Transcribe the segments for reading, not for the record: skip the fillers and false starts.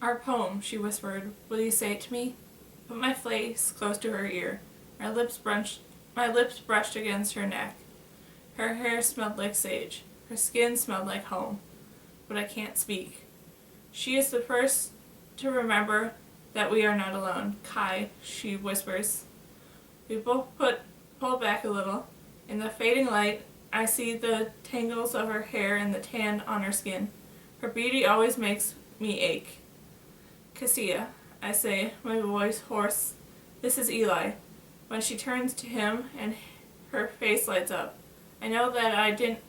Our poem, she whispered. Will you say it to me? Put my face close to her ear. My lips brushed against her neck. Her hair smelled like sage. Her skin smelled like home. But I can't speak. She is the first to remember that we are not alone. Kai, she whispers. We both pull back a little. In the fading light, I see the tangles of her hair and the tan on her skin. Her beauty always makes me ache. Cassia, I say, my voice hoarse. This is Eli. When she turns to him and her face lights up, I know that I didn't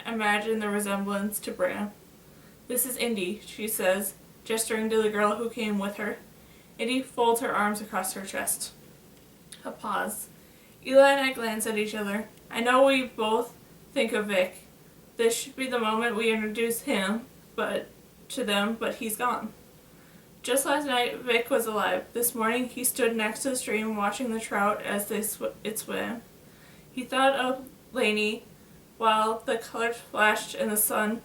imagine the resemblance to Bram. This is Indy, she says, gesturing to the girl who came with her. Indy folds her arms across her chest. A pause. Eli and I glance at each other. I know we both think of Vic. This should be the moment we introduce him to them, but he's gone. Just last night, Vic was alive. This morning, he stood next to the stream watching the trout as it swam. He thought of Lainey while the colors flashed and the sun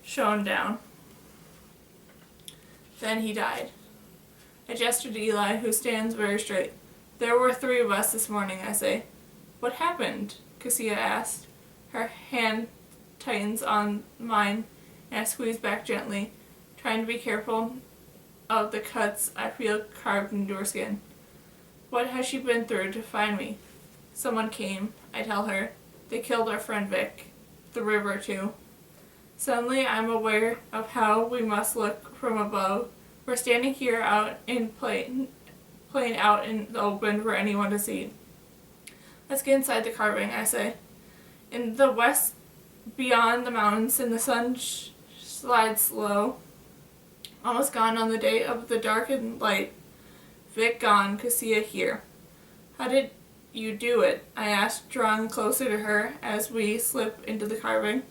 shone down. Then he died. I gestured to Eli, who stands very straight. There were 3 of us this morning, I say. What happened? Cassia asked. Her hand tightens on mine, and I squeeze back gently, trying to be careful of the cuts I feel carved into her skin. What has she been through to find me? Someone came, I tell her. They killed our friend Vic. The river, too. Suddenly, I'm aware of how we must look from above. We're standing here out in plain out in the open for anyone to see. Let's get inside the carving, I say. In the west, beyond the mountains, and the sun slides slow. Almost gone on the day of the darkened light. Vic gone, Cassia here. How did you do it? I asked, drawing closer to her as we slip into the carving.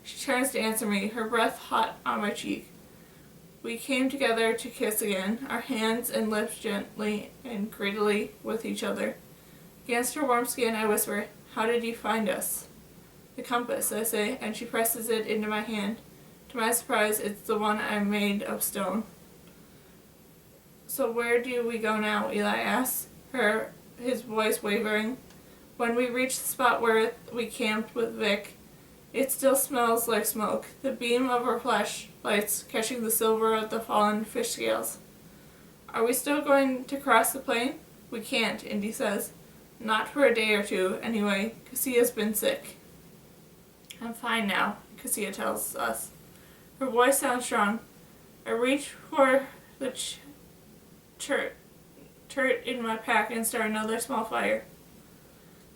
She turns to answer me, her breath hot on my cheek. We came together to kiss again, our hands and lips gently and greedily with each other. Against her warm skin, I whisper, how did you find us? The compass, I say, and she presses it into my hand. To my surprise, it's the one I made of stone. So where do we go now? Eli asks, his voice wavering. When we reach the spot where we camped with Vic, it still smells like smoke, the beam of her flashlights catching the silver of the fallen fish scales. Are we still going to cross the plain? We can't, Indy says. Not for a day or 2, anyway. Cassia's been sick. I'm fine now, Cassia tells us. Her voice sounds strong. I reach for the turret in my pack and start another small fire.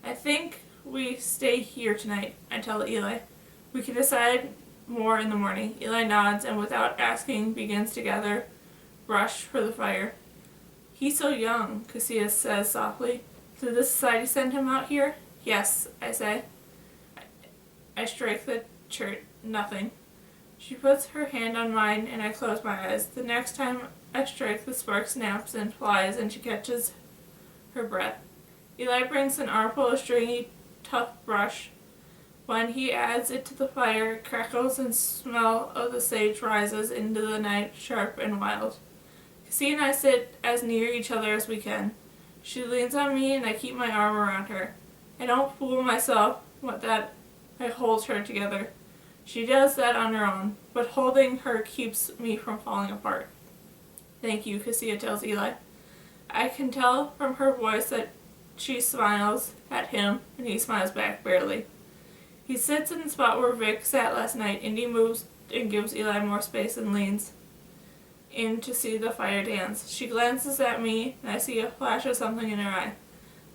I think we stay here tonight, I tell Eli. We can decide more in the morning. Eli nods and without asking begins to gather brush for the fire. He's so young, Cassia says softly. Did the society send him out here? Yes, I say. I strike the church. Nothing. She puts her hand on mine and I close my eyes. The next time I strike, the spark snaps and flies and she catches her breath. Eli brings an armful of stringy, tough brush. When he adds it to the fire, it crackles and smell of the sage rises into the night, sharp and wild. Cassie and I sit as near each other as we can. She leans on me and I keep my arm around her. I don't fool myself that I hold her together. She does that on her own, but holding her keeps me from falling apart. Thank you, Cassia tells Eli. I can tell from her voice that she smiles at him, and he smiles back barely. He sits in the spot where Vic sat last night. Indy moves and gives Eli more space and leans in to see the fire dance. She glances at me, and I see a flash of something in her eye.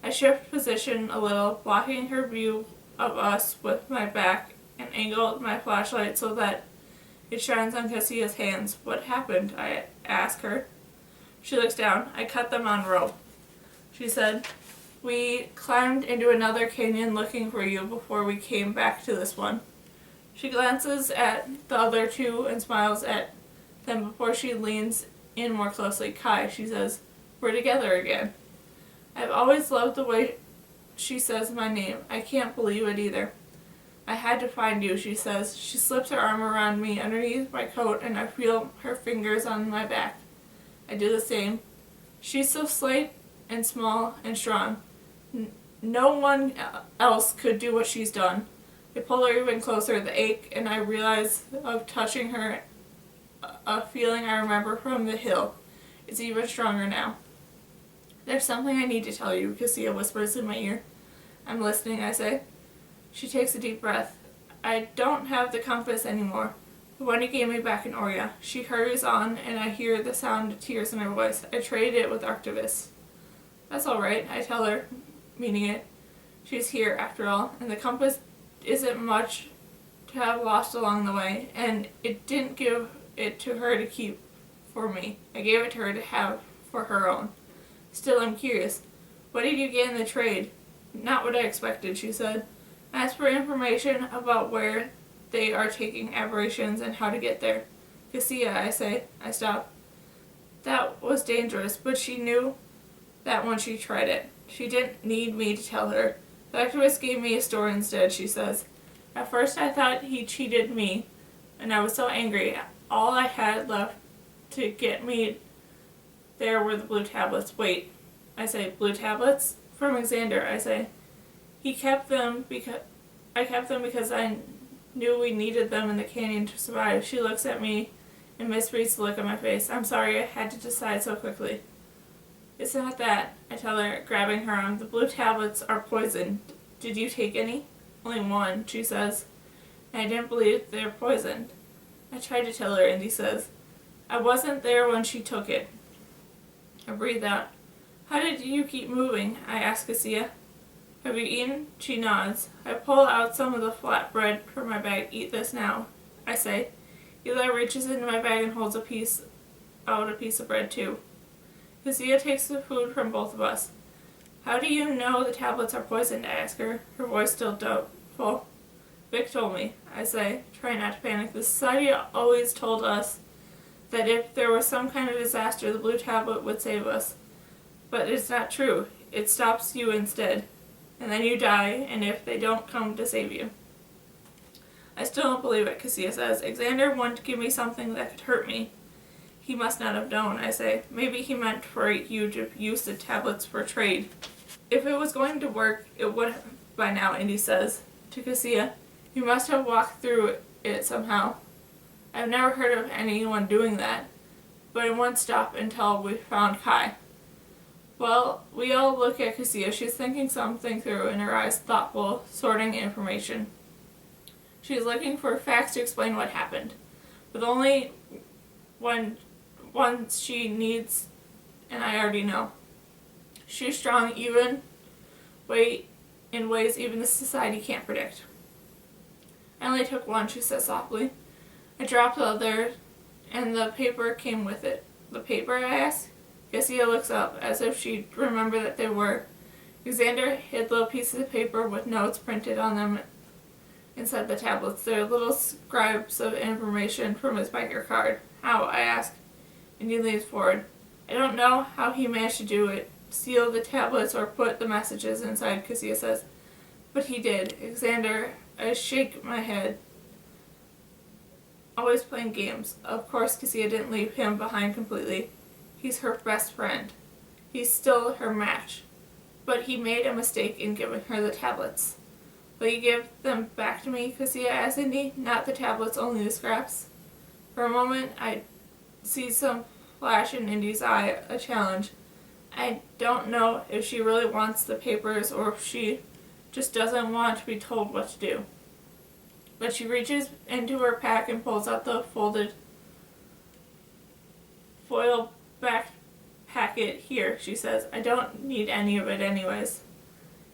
I shift position a little, blocking her view of us with my back and angle my flashlight so that it shines on Cassia's hands. What happened? I ask her. She looks down. I cut them on rope. She said, we climbed into another canyon looking for you before we came back to this one. She glances at the other 2 and smiles at them before she leans in more closely. Kai, she says, we're together again. I've always loved the way she says my name. I can't believe it either. I had to find you, she says. She slips her arm around me underneath my coat and I feel her fingers on my back. I do the same. She's so slight and small and strong. No one else could do what she's done. I pull her even closer, the ache, and I realize of touching her, a feeling I remember from the hill. It's even stronger now. There's something I need to tell you, Cassia whispers in my ear. I'm listening, I say. She takes a deep breath. I don't have the compass anymore. The one you gave me back in Oria. She hurries on, and I hear the sound of tears in her voice. I traded it with Arctivus. That's all right, I tell her, meaning it. She's here, after all, and the compass isn't much to have lost along the way, and it didn't give it to her to keep for me. I gave it to her to have for her own. Still, I'm curious. What did you get in the trade? Not what I expected, she said. I asked for information about where they are taking aberrations and how to get there. Cassia, I say. I stop. That was dangerous, but she knew that when she tried it. She didn't need me to tell her. The activist gave me a story instead, she says. At first I thought he cheated me, and I was so angry. All I had left to get me there were the blue tablets. Wait, I say, blue tablets? From Xander, I say. He kept them because I knew we needed them in the canyon to survive. She looks at me and misreads the look on my face. I'm sorry I had to decide so quickly. It's not that, I tell her, grabbing her arm. The blue tablets are poisoned. Did you take any? Only one, she says. And I didn't believe they're poisoned. I tried to tell her, Indy says. I wasn't there when she took it. I breathe out. How did you keep moving? I ask Cassia. Have you eaten? She nods. I pull out some of the flatbread from my bag. Eat this now, I say. Eli reaches into my bag and holds a piece of bread too. Cassia takes the food from both of us. How do you know the tablets are poisoned? I ask her, her voice still doubtful. Vic told me, I say, trying not to panic. The society always told us that if there was some kind of disaster, the blue tablet would save us. But it's not true. It stops you instead. And then you die, and if they don't come to save you. I still don't believe it, Cassia says. Xander wanted to give me something that could hurt me. He must not have known, I say. Maybe he meant for you to use the tablets for trade. If it was going to work, it would have by now, Indy says to Cassia. You must have walked through it somehow. I've never heard of anyone doing that, but it won't stop until we found Kai. Well, we all look at Cassia. She's thinking something through, and her eyes thoughtful, sorting information. She's looking for facts to explain what happened, but only ones she needs, and I already know. She's strong in ways even the society can't predict. I only took one, she says softly. I dropped the other, and the paper came with it. The paper, I ask? Cassia looks up, as if she'd remember that they were. Xander hid little pieces of paper with notes printed on them inside the tablets. They're little scribes of information from his biker card. How? I ask, and he leans forward. I don't know how he managed to do it, seal the tablets or put the messages inside, Cassia says. But he did. Xander, I shake my head. Always playing games. Of course, Cassia didn't leave him behind completely. He's her best friend. He's still her match. But he made a mistake in giving her the tablets. Will you give them back to me, Cassia asked Indy? Not the tablets, only the scraps. For a moment, I see some flash in Indy's eye, a challenge. I don't know if she really wants the papers or if she just doesn't want to be told what to do. But she reaches into her pack and pulls out the folded foil back packet. Here, she says. I don't need any of it anyways.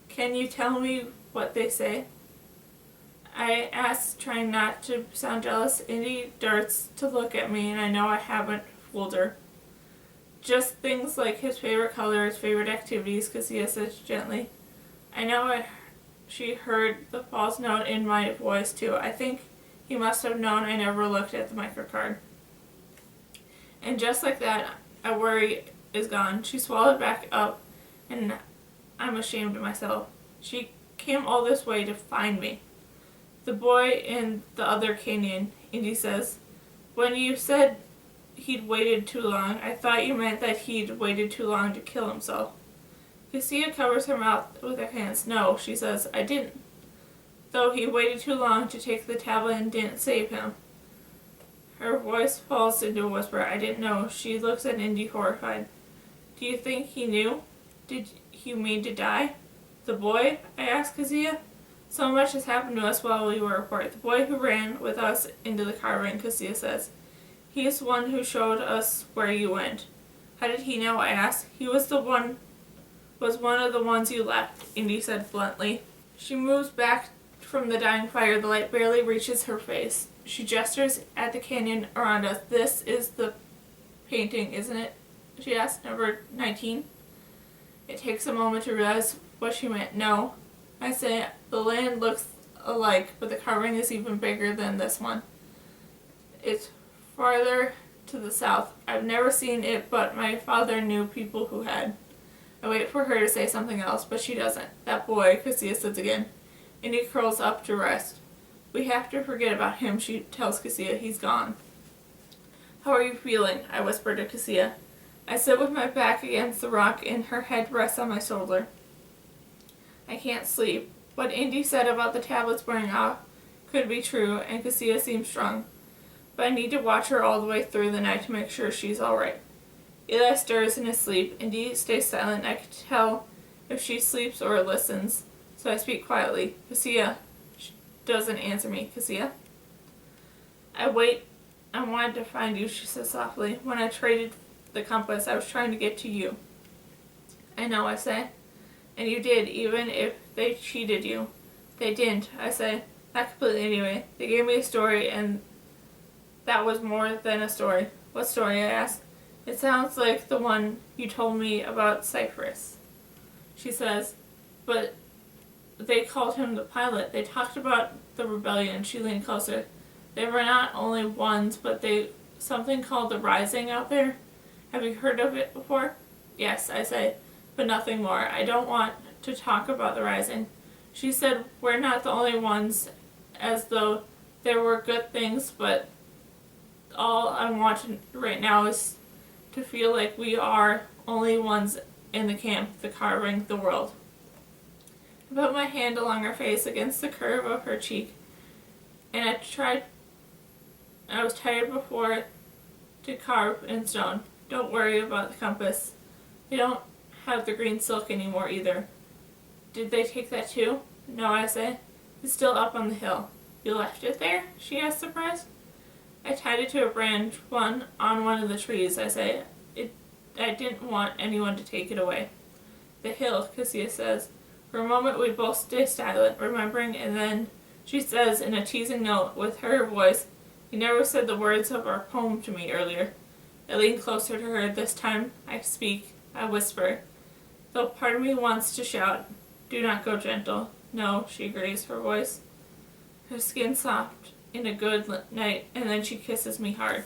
Can you tell me what they say? I ask, trying not to sound jealous. Indy darts to look at me, and I know I haven't fooled her. Just things like his favorite colors, favorite activities, Cassia says gently. I know she heard the false note in my voice too. I think he must have known I never looked at the microcard. And just like that, a worry is gone. She swallowed back up, and I'm ashamed of myself. She came all this way to find me. The boy in the other canyon, Indy says. When you said he'd waited too long, I thought you meant that he'd waited too long to kill himself. Cassia covers her mouth with her hands. No, she says, I didn't. Though he waited too long to take the tablet and didn't save him. Her voice falls into a whisper. I didn't know. She looks at Indy horrified. Do you think he knew? Did he mean to die? The boy? I asked Cassia. So much has happened to us while we were apart. The boy who ran with us into the car ring, Cassia says. He is the one who showed us where you went. How did he know? I asked. He was one of the ones you left, Indy said bluntly. She moves back from the dying fire. The light barely reaches her face. She gestures at the canyon around us. This is the painting, isn't it? She asked. Number 19. It takes a moment to realize what she meant. No. I say, the land looks alike, but the carving is even bigger than this one. It's farther to the south. I've never seen it, but my father knew people who had. I wait for her to say something else, but she doesn't. That boy, Cassia says again. And he curls up to rest. We have to forget about him, she tells Cassia. He's gone. How are you feeling? I whisper to Cassia. I sit with my back against the rock and her head rests on my shoulder. I can't sleep. What Indy said about the tablets burning off could be true, and Cassia seems strong. But I need to watch her all the way through the night to make sure she's alright. Eli stirs in his sleep. Indy stays silent. I can tell if she sleeps or listens, so I speak quietly. Cassia. She doesn't answer me. Cassia? I wait. I wanted to find you, she says softly. When I traded the compass, I was trying to get to you. I know, I say. And you did, even if they cheated you. They didn't, I say. Not completely anyway. They gave me a story, and that was more than a story. What story? I asked. It sounds like the one you told me about Cyprus. She says, but they called him the pilot. They talked about the rebellion. She leaned closer. They were not only ones, but something called the Rising out there. Have you heard of it before? Yes, I say, but nothing more. I don't want to talk about the Rising. She said we're not the only ones, as though there were good things, but all I want right now is to feel like we are only ones in the camp, the carving, the world. I put my hand along her face against the curve of her cheek, and I was tired before to carve in stone. Don't worry about the compass. They don't have the green silk anymore either. Did they take that too? No, I say. It's still up on the hill. You left it there? She asked, surprised. I tied it to a branch on one of the trees, I say. I didn't want anyone to take it away. The hill, Cassia says. For a moment we both stay silent, remembering, and then she says in a teasing note with her voice, You never said the words of our poem to me earlier. I lean closer to her. This time I speak. I whisper. Though part of me wants to shout, Do not go gentle. No, she agrees, her voice. Her skin soft in a good night, and then she kisses me hard.